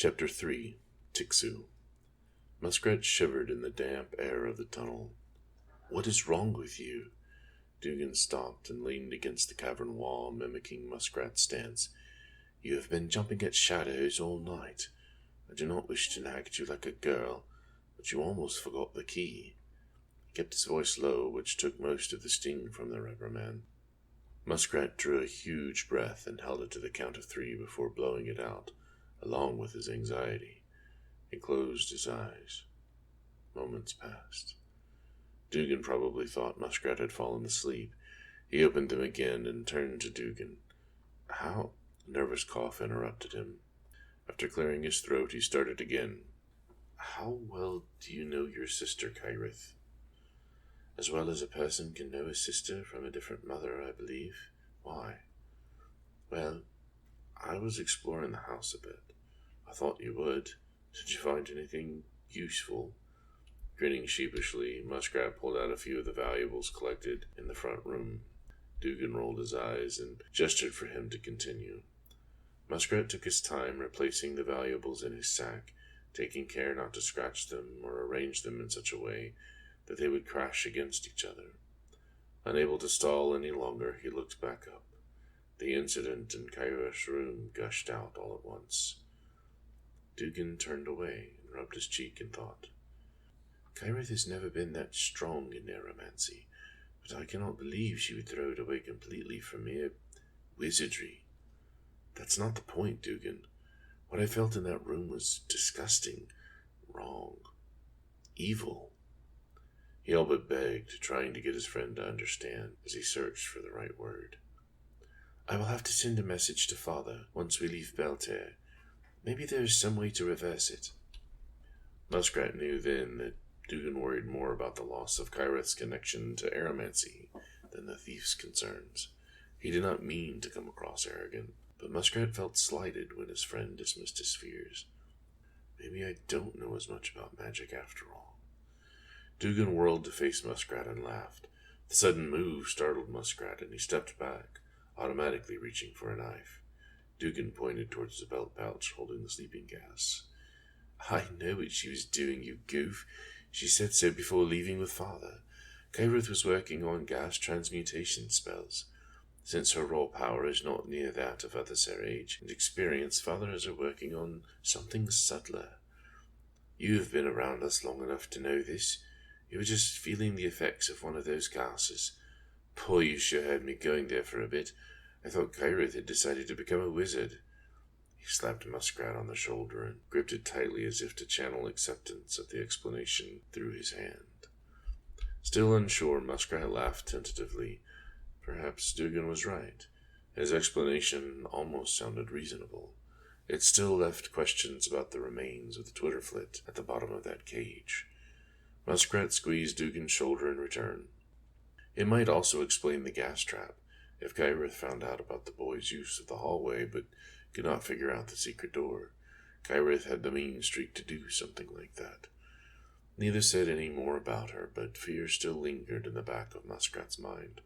Chapter 3. Tixu. Muskrat shivered in the damp air of the tunnel. "What is wrong with you?" Doogan stopped and leaned against the cavern wall, mimicking Muskrat's stance. "You have been jumping at shadows all night. I do not wish to nag at you like a girl, but you almost forgot the key." He kept his voice low, which took most of the sting from the reprimand. Muskrat drew a huge breath and held it to the count of 3 before blowing it out, along with his anxiety. He closed his eyes. Moments passed. Doogan probably thought Muskrat had fallen asleep. He opened them again and turned to Doogan. "How?" A nervous cough interrupted him. After clearing his throat, he started again. "How well do you know your sister, Kyrith?" "As well as a person can know a sister from a different mother, I believe. Why?" "Well, I was exploring the house a bit. I thought you would. Did you find anything useful?" Grinning sheepishly, Muskrat pulled out a few of the valuables collected in the front room. Doogan rolled his eyes and gestured for him to continue. Muskrat took his time replacing the valuables in his sack, taking care not to scratch them or arrange them in such a way that they would crash against each other. Unable to stall any longer, he looked back up. The incident in Kyrith's room gushed out all at once. Doogan turned away and rubbed his cheek in thought. "Kyrith has never been that strong in necromancy, but I cannot believe she would throw it away completely for mere wizardry. That's not the point, Doogan. What I felt in that room was disgusting, wrong, evil." He all but begged, trying to get his friend to understand as he searched for the right word. "I will have to send a message to Father once we leave Belter. Maybe there is some way to reverse it." Muskrat knew then that Doogan worried more about the loss of Kyrith's connection to aeromancy than the thief's concerns. He did not mean to come across arrogant, but Muskrat felt slighted when his friend dismissed his fears. Maybe I don't know as much about magic after all. Doogan whirled to face Muskrat and laughed. The sudden move startled Muskrat, and he stepped back, automatically reaching for a knife. Doogan pointed towards the belt pouch holding the sleeping gas. "I know what she was doing, you goof. She said so before leaving with Father. Kyrith was working on gas transmutation spells. Since her raw power is not near that of others her age and experience, Father has her working on something subtler. You have been around us long enough to know this. You were just feeling the effects of one of those gases. Boy, you sure had me going there for a bit. I thought Kyrith had decided to become a wizard." He slapped Muskrat on the shoulder and gripped it tightly as if to channel acceptance of the explanation through his hand. Still unsure, Muskrat laughed tentatively. Perhaps Doogan was right. His explanation almost sounded reasonable. It still left questions about the remains of the twitterflit at the bottom of that cage. Muskrat squeezed Doogan's shoulder in return. It might also explain the gas trap, if Kyrith found out about the boy's use of the hallway but could not figure out the secret door. Kyrith had the mean streak to do something like that. Neither said any more about her, but fear still lingered in the back of Muskrat's mind.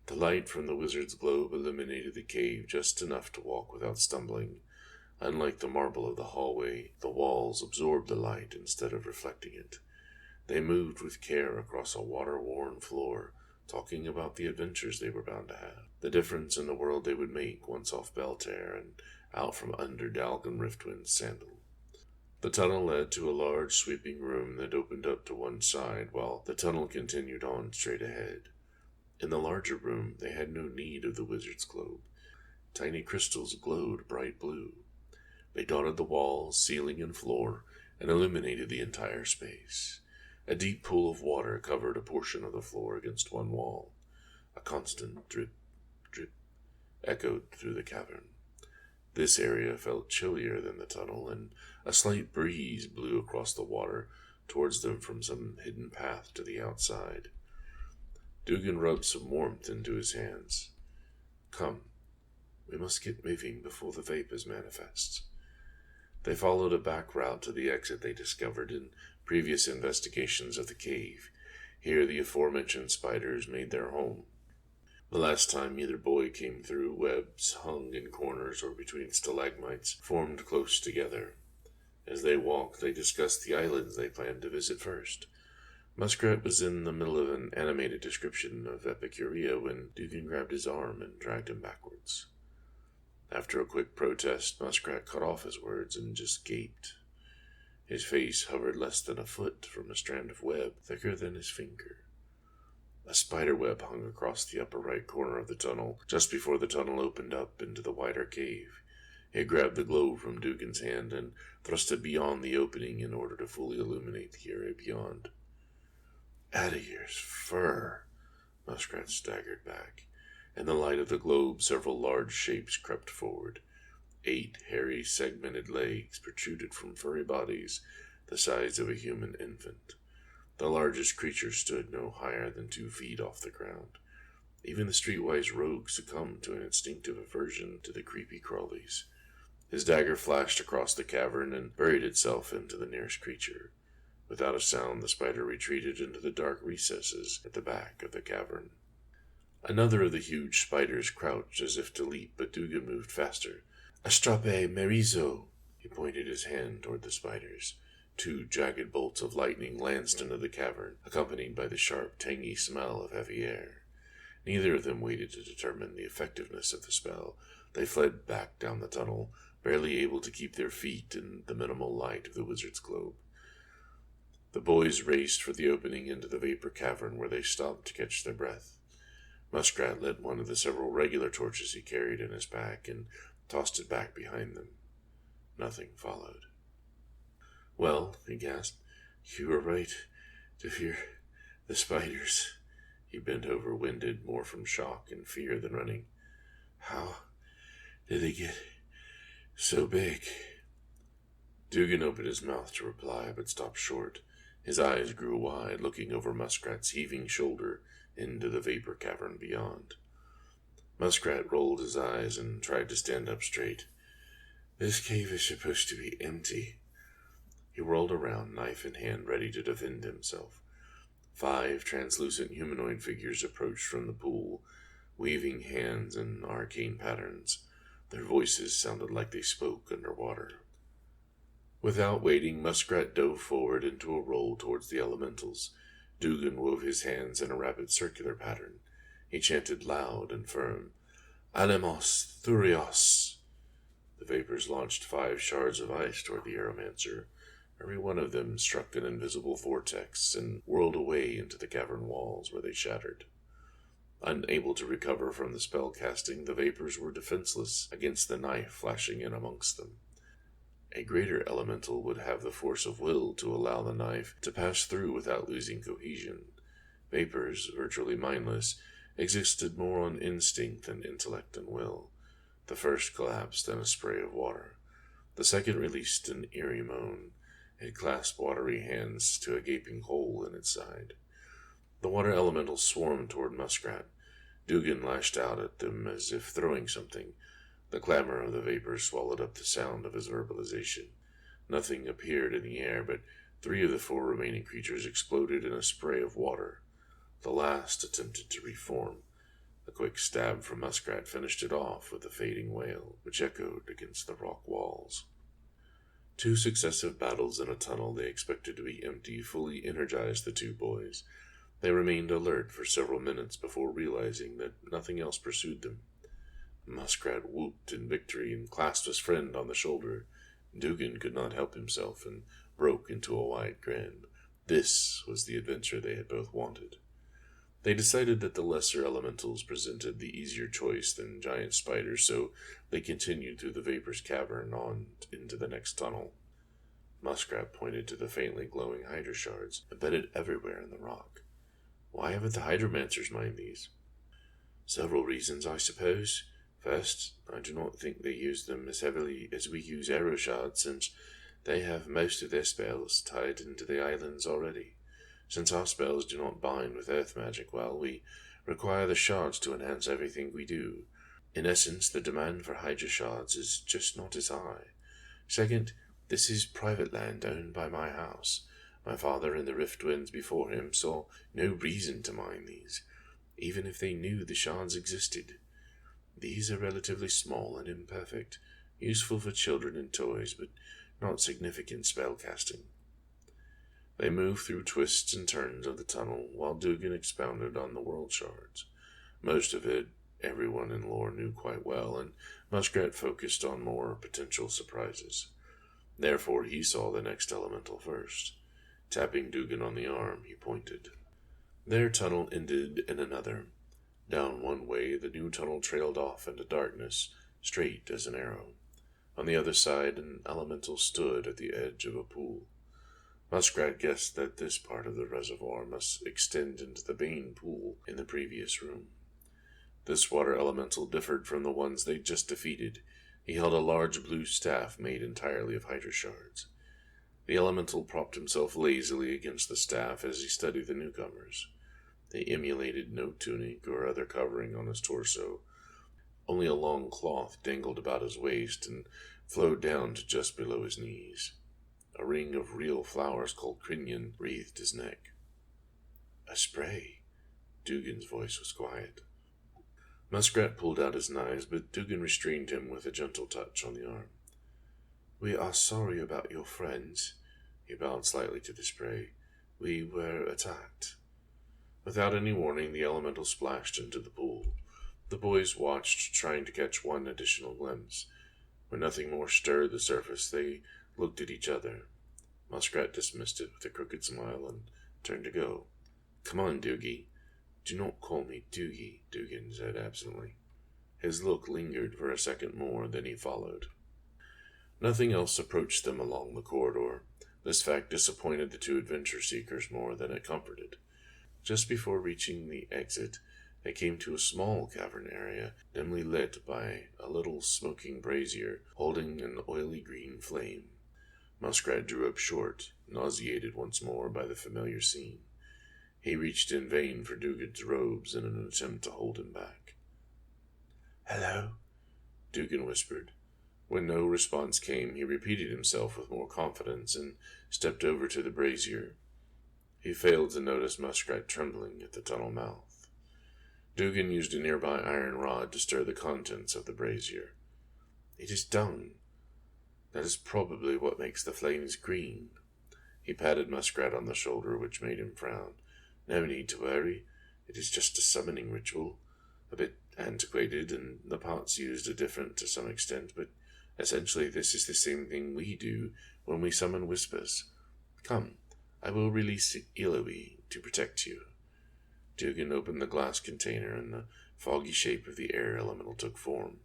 The light from the wizard's globe illuminated the cave just enough to walk without stumbling. Unlike the marble of the hallway, the walls absorbed the light instead of reflecting it. They moved with care across a water-worn floor, talking about the adventures they were bound to have, the difference in the world they would make once off Belter and out from under Dalgan Riftwind's sandal. The tunnel led to a large sweeping room that opened up to one side, while the tunnel continued on straight ahead. In the larger room, they had no need of the wizard's globe. Tiny crystals glowed bright blue. They dotted the walls, ceiling, and floor, and illuminated the entire space. A deep pool of water covered a portion of the floor against one wall. A constant drip, drip, echoed through the cavern. This area felt chillier than the tunnel, and a slight breeze blew across the water towards them from some hidden path to the outside. Doogan rubbed some warmth into his hands. "Come, we must get moving before the vapors manifest." They followed a back route to the exit they discovered in previous investigations of the cave. Here the aforementioned spiders made their home. The last time either boy came through, webs hung in corners or between stalagmites formed close together. As they walked, they discussed the islands they planned to visit first. Muskrat was in the middle of an animated description of Epicurea when Doogan grabbed his arm and dragged him backwards. After a quick protest, Muskrat cut off his words and just gaped. His face hovered less than a foot from a strand of web thicker than his finger. A spider web hung across the upper right corner of the tunnel, just before the tunnel opened up into the wider cave. He grabbed the globe from Doogan's hand and thrust it beyond the opening in order to fully illuminate the area beyond. Adagir's fur! Muskrat staggered back. In the light of the globe, several large shapes crept forward. 8 hairy, segmented legs protruded from furry bodies the size of a human infant. The largest creature stood no higher than 2 feet off the ground. Even the streetwise rogue succumbed to an instinctive aversion to the creepy crawlies. His dagger flashed across the cavern and buried itself into the nearest creature. Without a sound, the spider retreated into the dark recesses at the back of the cavern. Another of the huge spiders crouched as if to leap, but Doogan moved faster. "Astrape merizo!" He pointed his hand toward the spiders. 2 jagged bolts of lightning lanced into the cavern, accompanied by the sharp, tangy smell of heavy air. Neither of them waited to determine the effectiveness of the spell. They fled back down the tunnel, barely able to keep their feet in the minimal light of the wizard's globe. The boys raced for the opening into the vapor cavern, where they stopped to catch their breath. Muskrat lit one of the several regular torches he carried in his pack and tossed it back behind them. Nothing followed. "Well," he gasped, "you were right to fear the spiders." He bent over, winded, more from shock and fear than running. "How did they get so big?" Doogan opened his mouth to reply, but stopped short. His eyes grew wide, looking over Muskrat's heaving shoulder into the vapor cavern beyond. Muskrat rolled his eyes and tried to stand up straight. "This cave is supposed to be empty." He whirled around, knife in hand, ready to defend himself. 5 translucent humanoid figures approached from the pool, weaving hands in arcane patterns. Their voices sounded like they spoke underwater. Without waiting, Muskrat dove forward into a roll towards the elementals. Doogan wove his hands in a rapid circular pattern. He chanted loud and firm, "Anemos Thurios." The vapors launched 5 shards of ice toward the aeromancer. Every one of them struck an invisible vortex and whirled away into the cavern walls, where they shattered. Unable to recover from the spell casting, the vapors were defenseless against the knife flashing in amongst them. A greater elemental would have the force of will to allow the knife to pass through without losing cohesion. Vapors, virtually mindless, existed more on instinct than intellect and will. The first collapsed in a spray of water. The second released an eerie moan. It clasped watery hands to a gaping hole in its side. The water elementals swarmed toward Muskrat. Doogan lashed out at them as if throwing something. The clamor of the vapors swallowed up the sound of his verbalization. Nothing appeared in the air, but 3 of the 4 remaining creatures exploded in a spray of water. The last attempted to reform. A quick stab from Muskrat finished it off with a fading wail, which echoed against the rock walls. 2 successive battles in a tunnel they expected to be empty fully energized the 2 boys. They remained alert for several minutes before realizing that nothing else pursued them. Muskrat whooped in victory and clasped his friend on the shoulder. Doogan could not help himself and broke into a wide grin. This was the adventure they had both wanted. They decided that the lesser elementals presented the easier choice than giant spiders, so they continued through the vapor's cavern on into the next tunnel. Muskrat pointed to the faintly glowing hydra shards embedded everywhere in the rock. "Why haven't the hydromancers mined these?" "Several reasons, I suppose. First, I do not think they use them as heavily as we use arrow shards, since they have most of their spells tied into the islands already. Since our spells do not bind with earth magic, well, we require the shards to enhance everything we do. In essence, the demand for hydra shards is just not as high. Second, this is private land owned by my house. My father and the Riftwinds before him saw no reason to mine these. even if they knew the shards existed. These are relatively small and imperfect, useful for children and toys, but not significant spell casting. They moved through twists and turns of the tunnel while Doogan expounded on the world shards. Most of it, everyone in Loar knew quite well, and Muskrat focused on more potential surprises. Therefore, he saw the next elemental first. Tapping Doogan on the arm, he pointed. Their tunnel ended in another. Down one way, the new tunnel trailed off into darkness, straight as an arrow. On the other side, an elemental stood at the edge of a pool. Muskrat guessed that this part of the reservoir must extend into the main pool in the previous room. This water elemental differed from the ones they'd just defeated. He held a large blue staff made entirely of hydra shards. The elemental propped himself lazily against the staff as he studied the newcomers. They emulated no tunic or other covering on his torso. Only a long cloth dangled about his waist and flowed down to just below his knees. A ring of real flowers called crinion wreathed his neck. A spray. Doogan's voice was quiet. Muskrat pulled out his knives, but Doogan restrained him with a gentle touch on the arm. We are sorry about your friends. He bowed slightly to the spray. We were attacked. Without any warning, the elemental splashed into the pool. The boys watched, trying to catch one additional glimpse. When nothing more stirred the surface, they looked at each other. Muskrat dismissed it with a crooked smile and turned to go. Come on, Doogie. Do not call me Doogie, Doogan said absently. His look lingered for a second more, then he followed. Nothing else approached them along the corridor. This fact disappointed the two adventure-seekers more than it comforted. Just before reaching the exit, they came to a small cavern area, dimly lit by a little smoking brazier holding an oily green flame. Muskrat drew up short, nauseated once more by the familiar scene. He reached in vain for Doogan's robes in an attempt to hold him back. Hello, Doogan whispered. When no response came, he repeated himself with more confidence and stepped over to the brazier. He failed to notice Muskrat trembling at the tunnel mouth. Doogan used a nearby iron rod to stir the contents of the brazier. It is dung. That is probably what makes the flames green. He patted Muskrat on the shoulder, which made him frown. No need to worry. It is just a summoning ritual. A bit antiquated, and the parts used are different to some extent, but essentially this is the same thing we do when we summon whispers. Come, I will release Iloe to protect you. Doogan opened the glass container, and the foggy shape of the air elemental took form.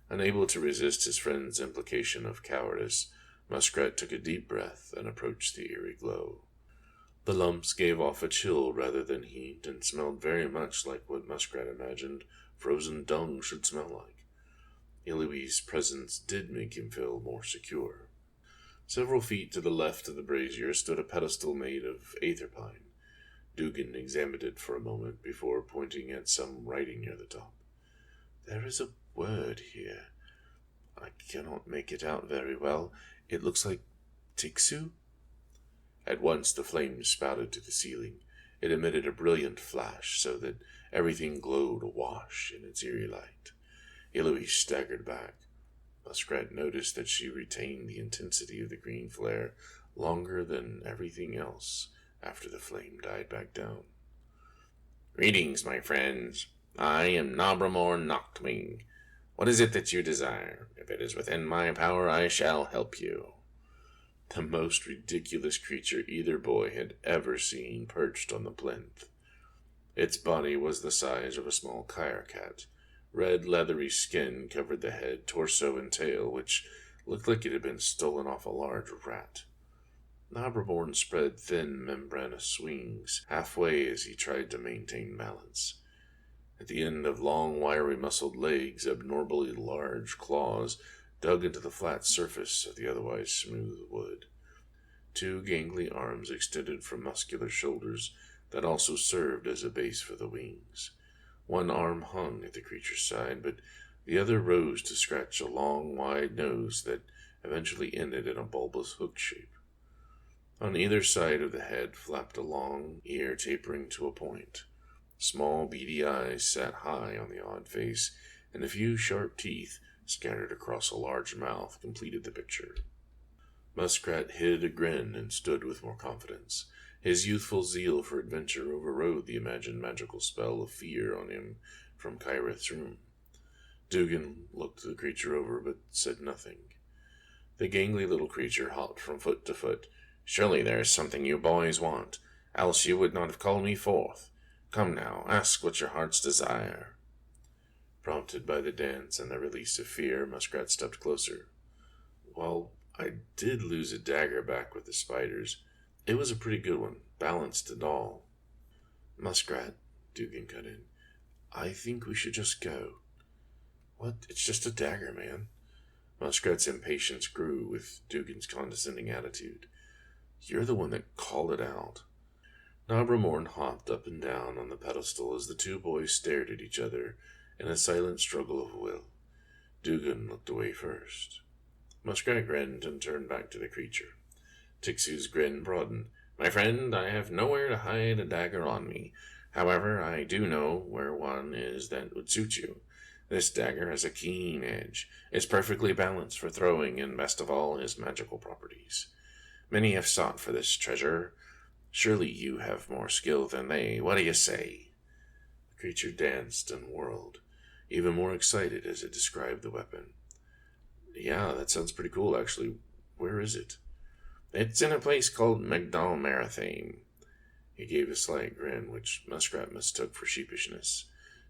Unable to resist his friend's implication of cowardice, Muskrat took a deep breath and approached the eerie glow. The lumps gave off a chill rather than heat, and smelled very much like what Muskrat imagined frozen dung should smell like. Iloe's presence did make him feel more secure. Several feet to the left of the brazier stood a pedestal made of aether pine. Doogan examined it for a moment before pointing at some writing near the top. There is a word here. I cannot make it out very well. It looks like Tixu? At once the flames spouted to the ceiling. It emitted a brilliant flash so that everything glowed awash in its eerie light. Iloe staggered back. Muskrat noticed that she retained the intensity of the green flare longer than everything else after the flame died back down. Greetings, my friends. I am Nabramor Noctwing. What is it that you desire? If it is within my power, I shall help you. The most ridiculous creature either boy had ever seen perched on the plinth. Its body was the size of a small kyre cat. Red, leathery skin covered the head, torso, and tail, which looked like it had been stolen off a large rat. Nabramor spread thin, membranous wings halfway as he tried to maintain balance. At the end of long, wiry, muscled legs, abnormally large claws dug into the flat surface of the otherwise smooth wood. Two gangly arms extended from muscular shoulders that also served as a base for the wings. One arm hung at the creature's side, but the other rose to scratch a long, wide nose that eventually ended in a bulbous hook shape. On either side of the head flapped a long ear tapering to a point. Small beady eyes sat high on the odd face, and a few sharp teeth scattered across a large mouth completed the picture. Muskrat hid a grin and stood with more confidence. His youthful zeal for adventure overrode the imagined magical spell of fear on him from Kyrith's room. Doogan looked the creature over, but said nothing. The gangly little creature hopped from foot to foot. "Surely there is something you boys want, else you would not have called me forth. Come now, ask what your heart's desire." Prompted by the dance and the release of fear, Muskrat stepped closer. "Well, I did lose a dagger back with the spiders. It was a pretty good one, balanced and all." "Muskrat," Doogan cut in, "I think we should just go." "What? It's just a dagger, man." Muskrat's impatience grew with Doogan's condescending attitude. "You're the one that called it out." Nabramorn hopped up and down on the pedestal as the two boys stared at each other in a silent struggle of will. Doogan looked away first. Muskrat grinned and turned back to the creature. Tixu's grin broadened. "My friend, I have nowhere to hide a dagger on me. However, I do know where one is that would suit you. This dagger has a keen edge. It's perfectly balanced for throwing, and best of all, has magical properties. Many have sought for this treasure. Surely you have more skill than they. What do you say?" The creature danced and whirled, even more excited as it described the weapon. "Yeah, that sounds pretty cool, actually. Where is it?" "It's in a place called Marathane." He gave a slight grin, which Muskrat mistook for sheepishness.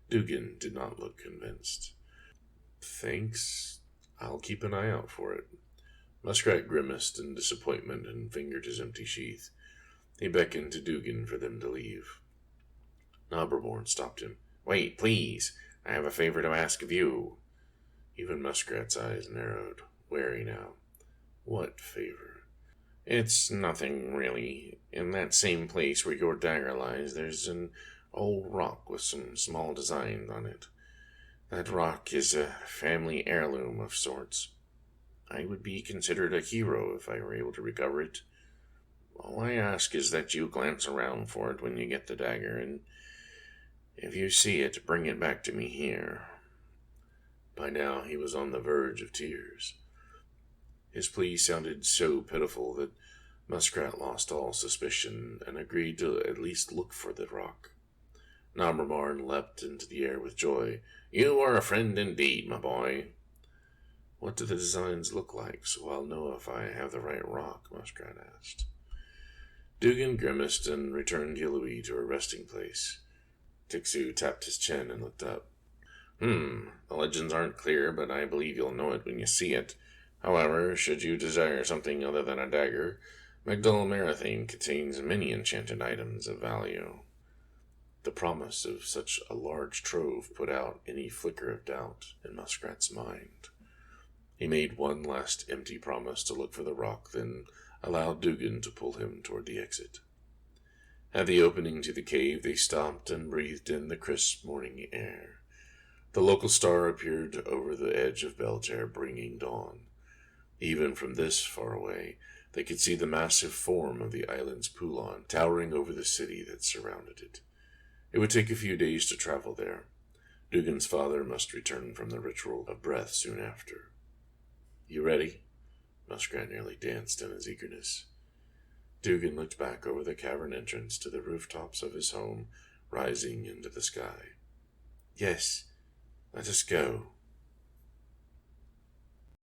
Doogan did not look convinced. "Thanks. I'll keep an eye out for it." Muskrat grimaced in disappointment and fingered his empty sheath. He beckoned to Doogan for them to leave. Nabramorn stopped him. "Wait, please. I have a favor to ask of you." Even Muskrat's eyes narrowed, wary now. "What favor?" "It's nothing, really. In that same place where your dagger lies, there's an old rock with some small designs on it. That rock is a family heirloom of sorts. I would be considered a hero if I were able to recover it. All I ask is that you glance around for it when you get the dagger, and if you see it, bring it back to me here." By now he was on the verge of tears. His plea sounded so pitiful that Muskrat lost all suspicion and agreed to at least look for the rock. Nabramorn leapt into the air with joy. "You are a friend indeed, my boy." "What do the designs look like, so I'll know if I have the right rock?" Muskrat asked. Doogan grimaced and returned Yellowee to her resting place. Tixu tapped his chin and looked up. The legends aren't clear, but I believe you'll know it when you see it. However, should you desire something other than a dagger, Marathane contains many enchanted items of value." The promise of such a large trove put out any flicker of doubt in Muskrat's mind. He made one last empty promise to look for the rock, then allowed Doogan to pull him toward the exit. At the opening to the cave, they stopped and breathed in the crisp morning air. The local star appeared over the edge of Belter, bringing dawn. Even from this far away, they could see the massive form of the island's Poulon towering over the city that surrounded it. It would take a few days to travel there. Doogan's father must return from the ritual of breath soon after. "You ready?" Muskrat nearly danced in his eagerness. Doogan looked back over the cavern entrance to the rooftops of his home, rising into the sky. "Yes, let us go."